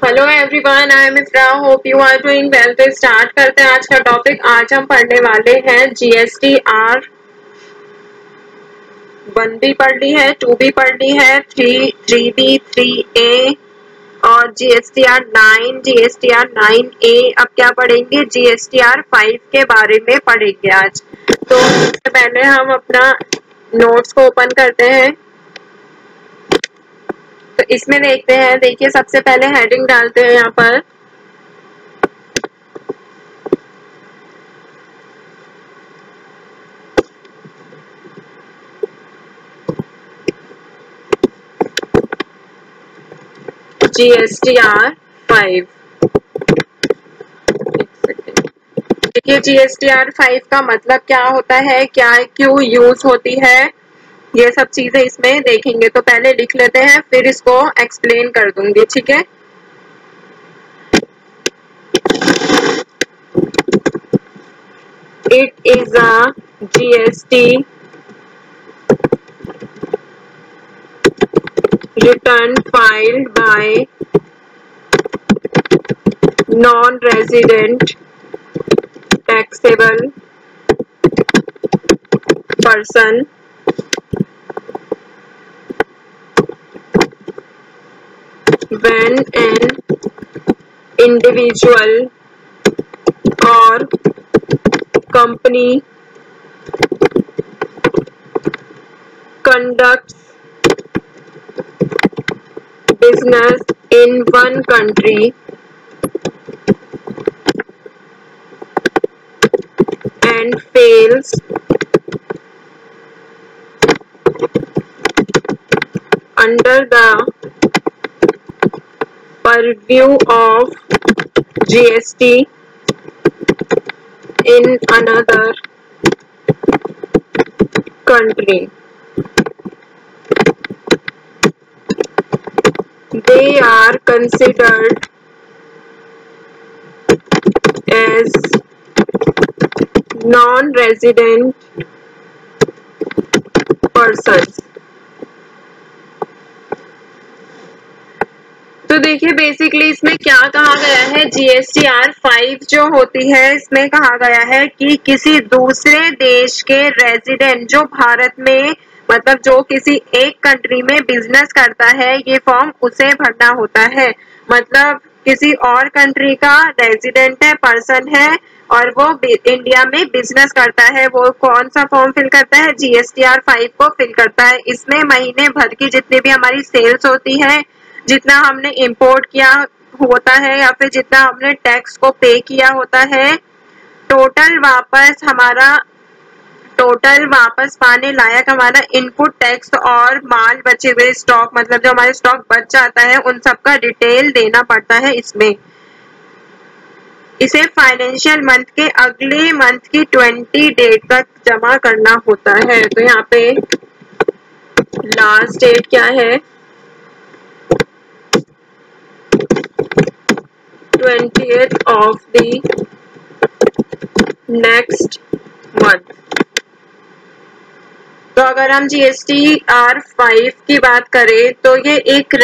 Hello everyone, I am Ifra, hope you are doing well. तो start करते हैं आज का टॉपिक। आज हम पढ़ने वाले हैं GSTR 1 भी पढ़ ली है, 2 भी पढ़ ली है, 3B 3A और GSTR 9A। अब क्या पढ़ेंगे? GSTR 5 के बारे में पढ़ेंगे आज। तो सबसे पहले हम अपना नोट्स को ओपन करते हैं। तो इसमें देखते हैं, देखिए सबसे पहले हेडिंग डालते हैं यहाँ पर GSTR 5। देखिए GSTR 5 का मतलब क्या होता है, क्या क्यों यूज होती है, ये सब चीजें इसमें देखेंगे। तो पहले लिख लेते हैं, फिर इसको एक्सप्लेन कर दूंगी, ठीक है। It is a GST return filed by non-resident taxable person when an individual or company conducts business in one country and fails under the purview of GST in another country, they are considered as non-resident persons। तो देखिए basically इसमें क्या कहा गया है, GSTR 5 जो होती है इसमें कहा गया है कि किसी दूसरे देश के रेजिडेंट जो भारत में, मतलब जो किसी एक कंट्री में बिजनेस करता है, ये फॉर्म उसे भरना होता है। मतलब किसी और कंट्री का रेजिडेंट है, पर्सन है और वो इंडिया में बिजनेस करता है, वो कौन सा फॉर्म फिल करता है? GSTR 5 को फिल करता है। इसमें महीने भर की जितनी भी हमारी सेल्स होती है, जितना हमने इंपोर्ट किया होता है या फिर जितना हमने टैक्स को पे किया होता है, टोटल वापस पाने लायक हमारा इनपुट टैक्स और माल बचे हुए स्टॉक, मतलब जो हमारे स्टॉक बच जाता है, उन सब का डिटेल देना पड़ता है इसमें। इसे फाइनेंशियल मंथ के अगले मंथ की 20 डेट तक जमा करना होता है। तो यहाँ पे लास्ट डेट क्या है? 20th of the next month। तो अगर हम GSTR 5 की बात करें तो ये एक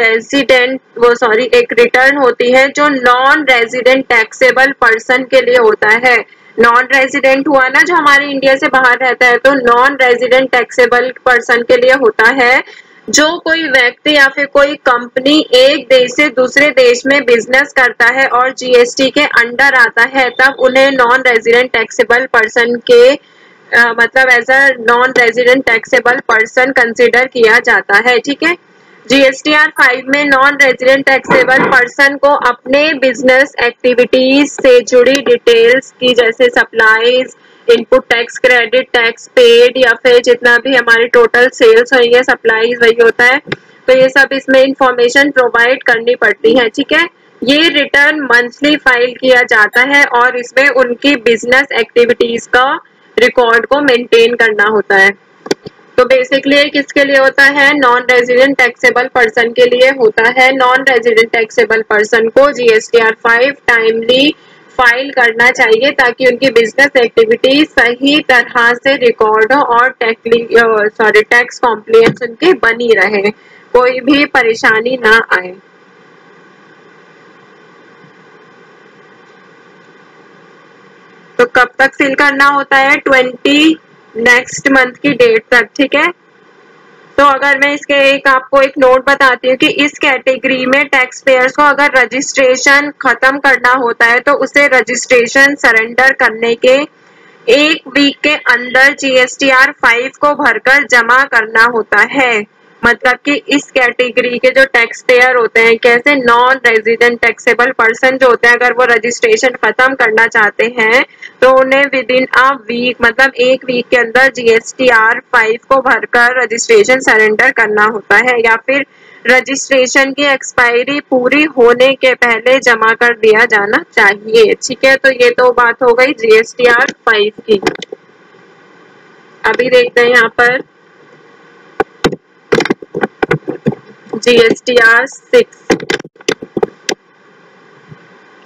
एक रिटर्न होती है जो नॉन रेजिडेंट टैक्सेबल पर्सन के लिए होता है। नॉन रेजिडेंट हुआ ना, जो हमारे इंडिया से बाहर रहता है, तो नॉन रेजिडेंट टैक्सेबल पर्सन के लिए होता है। जो कोई व्यक्ति या फिर कोई कंपनी एक देश से दूसरे देश में बिजनेस करता है और GST के अंडर आता है, तब उन्हें नॉन रेजिडेंट टैक्सेबल पर्सन के मतलब as a non resident taxable person consider किया जाता है, ठीक है। GSTR 5 में नॉन रेजिडेंट टैक्सेबल पर्सन को अपने बिजनेस एक्टिविटीज से जुड़ी डिटेल्स की, जैसे supplies, input tax, credit tax paid, या फिर जितना भी हमारी टोटल सेल्स हुई है, सप्लाईज वही होता है, तो ये सब इसमें इंफॉर्मेशन प्रोवाइड करनी पड़ती है, ठीक है। ये रिटर्न मंथली फाइल किया जाता है और इसमें उनकी बिजनेस एक्टिविटीज का रिकॉर्ड को मेंटेन करना होता है। तो बेसिकली किसके लिए होता है? नॉन रेजिडेंट टैक्सेबल पर्सन के लिए होता है। नॉन रेजिडेंट टैक्सेबल पर्सन को GSTR 5 टाइमली फाइल करना चाहिए ताकि उनकी बिजनेस एक्टिविटी सही तरह से रिकॉर्ड हो और टैक्स कॉम्प्लायंस उनकी बनी रहे, कोई भी परेशानी ना आए। तो कब तक फिल करना होता है? 20 नेक्स्ट मंथ की डेट तक, ठीक है। तो अगर मैं इसके आपको एक नोट बताती हूँ कि इस कैटेगरी में टैक्स पेयर्स को अगर रजिस्ट्रेशन खत्म करना होता है तो उसे रजिस्ट्रेशन सरेंडर करने के 1 वीक के अंदर GSTR 5 को भरकर जमा करना होता है। मतलब कि इस कैटेगरी के जो टैक्स पेयर होते हैं, कैसे नॉन रेजिडेंट टैक्सेबल पर्सन जो होते हैं, अगर वो रजिस्ट्रेशन खत्म करना चाहते हैं तो उन्हें विद इन अ वीक मतलब 1 वीक के अंदर GSTR 5 को भरकर रजिस्ट्रेशन सरेंडर करना होता है, या फिर रजिस्ट्रेशन की एक्सपायरी पूरी होने के पहले जमा कर दिया जाना चाहिए। ठीक है, तो ये तो बात हो गई GSTR 5 की। अभी देखते हैं यहाँ पर GSTR 6।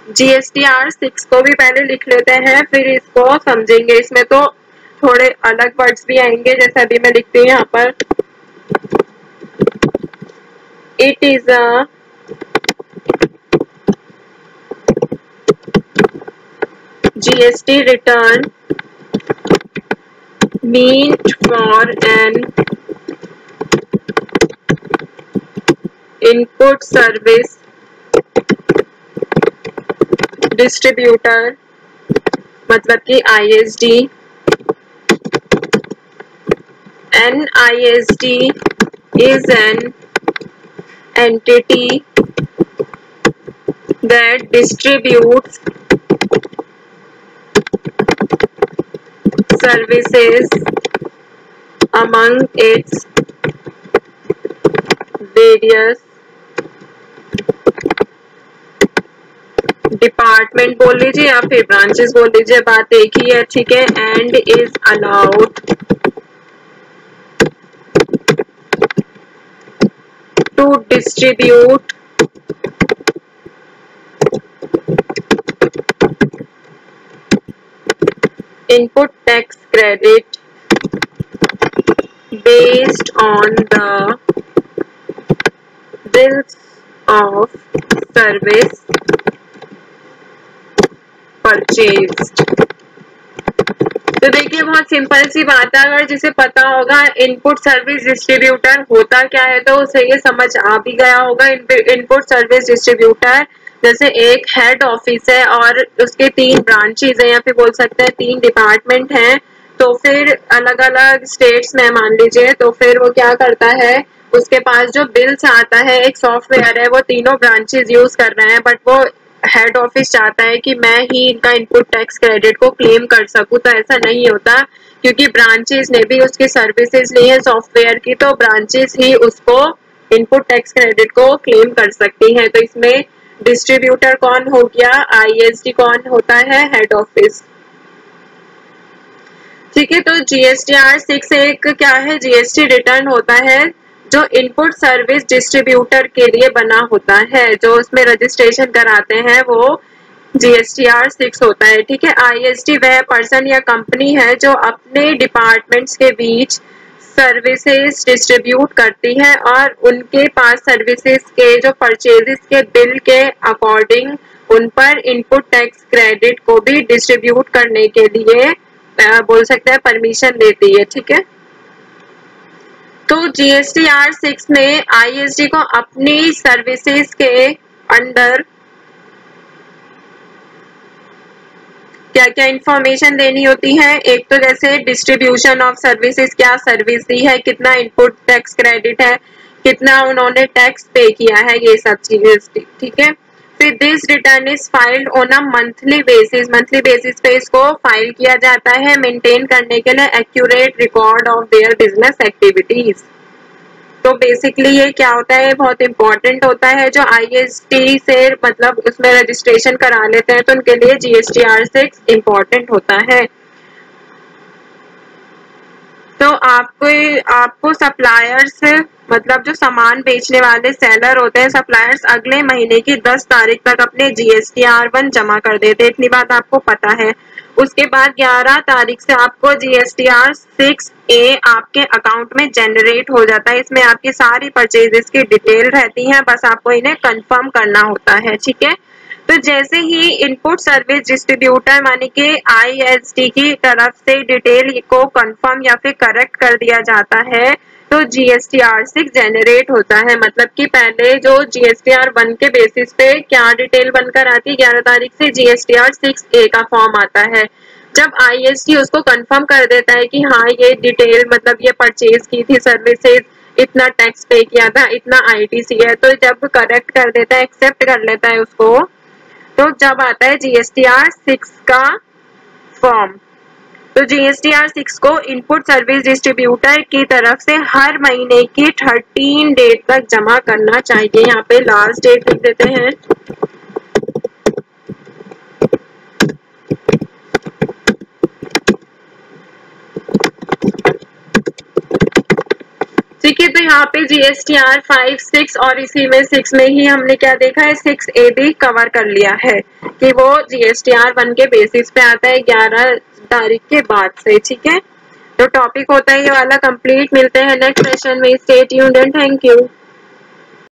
GSTR 6 को भी पहले लिख लेते हैं, फिर इसको समझेंगे। इसमें तो थोड़े अलग वर्ड्स भी आएंगे, जैसे अभी मैं लिखती हूँ यहाँ पर, it is a GST return meant for an input service distributor, मतलब कि ISD। An ISD is an entity that distributes services among its various department बोल लीजिए या फिर ब्रांचेस बोल लीजिए, बात एक ही है, ठीक है। And is allowed to distribute input tax credit based on the bills of service purchased। तो देखिए बहुत सिंपल सी बात है, अगर जिसे पता होगा इनपुट सर्विस डिस्ट्रीब्यूटर होता क्या है तो उसे ये समझ आ भी गया होगा। इनपुट सर्विस डिस्ट्रीब्यूटर जैसे एक हेड ऑफिस है और उसके 3 ब्रांचेस हैं, या फिर बोल सकते हैं 3 डिपार्टमेंट हैं, तो फिर अलग अलग स्टेट्स में मान लीजिए, तो फिर वो क्या करता है, उसके पास जो बिल्स आता है, एक सॉफ्टवेयर है, वो तीनों ब्रांचेस यूज कर रहे हैं, बट वो हेड ऑफिस चाहता है कि मैं ही इनका इनपुट टैक्स क्रेडिट को क्लेम कर सकूं, तो ऐसा नहीं होता क्योंकि ब्रांचेस ने भी उसकी सर्विसेज ली है सॉफ्टवेयर की, तो ब्रांचेस ही उसको इनपुट टैक्स क्रेडिट को क्लेम कर सकती हैं। तो इसमें डिस्ट्रीब्यूटर कौन हो गया, ISD कौन होता है, हेड ऑफिस। ठीक है, तो GSTR 6 एक क्या है, GST रिटर्न होता है जो इनपुट सर्विस डिस्ट्रीब्यूटर के लिए बना होता है, जो उसमें रजिस्ट्रेशन कराते हैं वो GSTR 6 होता है। ठीक है, ISD वह पर्सन या कंपनी है जो अपने डिपार्टमेंट्स के बीच सर्विसेज डिस्ट्रीब्यूट करती है और उनके पास सर्विसेज के जो परचेजेस के बिल के अकॉर्डिंग उन पर इनपुट टैक्स क्रेडिट को भी डिस्ट्रीब्यूट करने के लिए बोल सकते हैं परमिशन देती है। ठीक है, तो GSTR 6 में ISD को अपनी सर्विसेज के अंडर क्या क्या इंफॉर्मेशन देनी होती है। एक तो जैसे डिस्ट्रीब्यूशन ऑफ सर्विसेज, क्या सर्विस दी है, कितना इनपुट टैक्स क्रेडिट है, कितना उन्होंने टैक्स पे किया है, ये सब चीजें। ठीक है, फिर this return is filed on a monthly basis, monthly basis पे इसको फाइल किया जाता है मेंटेन करने के लिए accurate record of their business activities. तो बेसिकली ये क्या होता है, बहुत इंपॉर्टेंट होता है, जो ISD से मतलब उसमें रजिस्ट्रेशन करा लेते हैं तो उनके लिए GSTR 6 इंपॉर्टेंट होता है। तो आपको सप्लायर्स मतलब जो सामान बेचने वाले सेलर होते हैं, सप्लायर्स अगले महीने की 10 तारीख तक अपने GSTR 1 जमा कर देते हैं, इतनी बात आपको पता है। उसके बाद 11 तारीख से आपको GSTR 6A आपके अकाउंट में जनरेट हो जाता है। इसमें आपकी सारी परचेजेस की डिटेल रहती है, बस आपको इन्हें कंफर्म करना होता है। ठीक है, तो जैसे ही इनपुट सर्विस डिस्ट्रीब्यूटर माने कि ISD की तरफ से डिटेल को कंफर्म या फिर करेक्ट कर दिया जाता है तो GSTR6 जनरेट होता है। मतलब कि पहले जो GSTR1 के बेसिस पे क्या डिटेल बनकर आती है 11 तारीख से GSTR6A का फॉर्म आता है। जब ISD उसको कंफर्म कर देता है कि हाँ ये डिटेल मतलब ये परचेज की थी सर्विसेज, इतना टैक्स पे किया था, इतना ITC है, तो जब करेक्ट कर देता है, एक्सेप्ट कर लेता है उसको, तो जब आता है GSTR6 का फॉर्म। तो GSTR6 को इनपुट सर्विस डिस्ट्रीब्यूटर की तरफ से हर महीने की 13 डेट तक जमा करना चाहिए। यहाँ पे लास्ट डेट लिख देते हैं। ठीक है, तो यहाँ पे GSTR5, 6 और इसी में 6 में ही हमने क्या देखा है 6A भी कवर कर लिया है कि वो GSTR1 के बेसिस पे आता है 11 तारीख के बाद से। ठीक है, तो टॉपिक होता है ये वाला कंप्लीट। मिलते हैं नेक्स्ट सेशन में। Stay tuned and thank you.